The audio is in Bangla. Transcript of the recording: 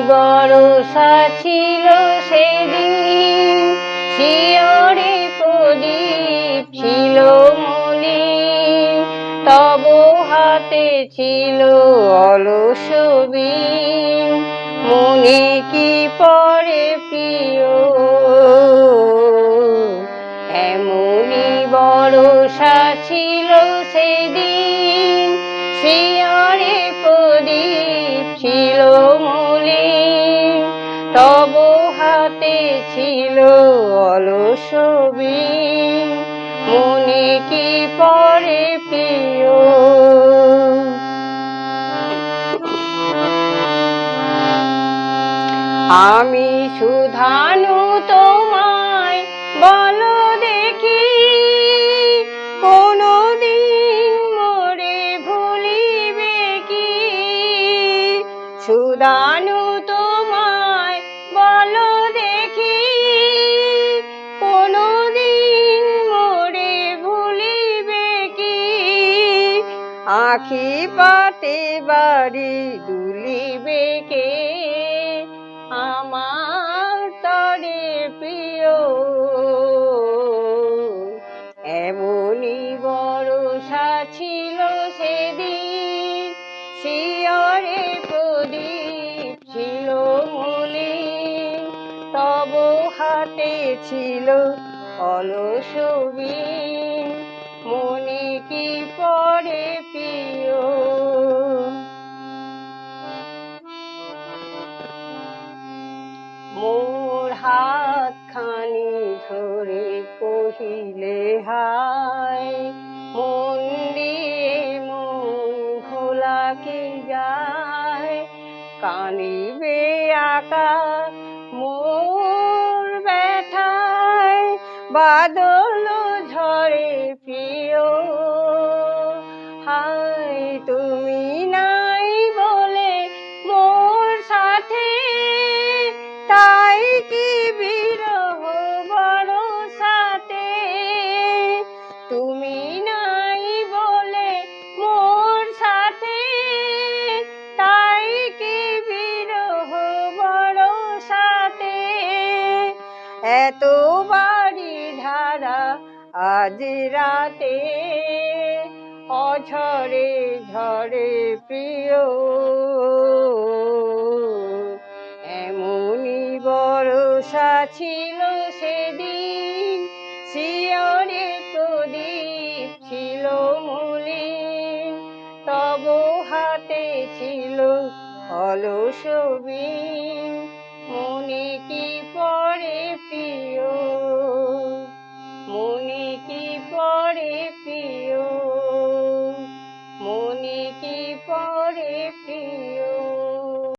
বরষা ছিল সেদিন, শিয়রে প্রদীপ ছিল মলিন, তব হাতে ছিল অলস বীণ, মনে কি পড়ে প্রিয়, এমনি বরষা ছিল সেদিন, শিয়রে প্রদীপ ছিল মলিন, তব হাতে ছিল অলস বীণ, মনে কি পড়ে প্রিয়। আমি শুধানু তোমায় বলো দেখি, কোনদিন মোরে ভুলিবে কি? শুধানু তোমায় বলো দেখি, কোনদিন মোরে ভুলিবে কি? আখি পাতে বাড়ি দুলিবে কে, আমার তরে প্রিয়, এমনি বরষা ছিল সেদিন, শিয়রে প্রদীপ ছিল মলিন, তব হাতে ছিল অলস বীণ, মনে কি পড়ে প্রিয়। মোর হাতখানি ধরে কহিলে হায়, মন দিয়ে মন ভোলা কি যায়? কাঁদিবে আকাশ মোর ব্যথায়, বাদল ঝড়ে প্রিয়, হায় তুমি নাই বলে মোর সাথে, তাই কি বিরহ বরষাতে? তুমি নাই বলে মোর সাথে, তাই কি বিরহ বরষাতে? এত বাড়ি ধারা আজ রাতে, অঝরে ঝরে প্রিয়, এমনি বরষা ছিল সেদিন, শিয়রে প্রদীপ ছিল মলিন, তব হাতে ছিল অলস বীণ, মনে কি পড়ে প্রিয়, মনে কি পড়ে প্রিয়।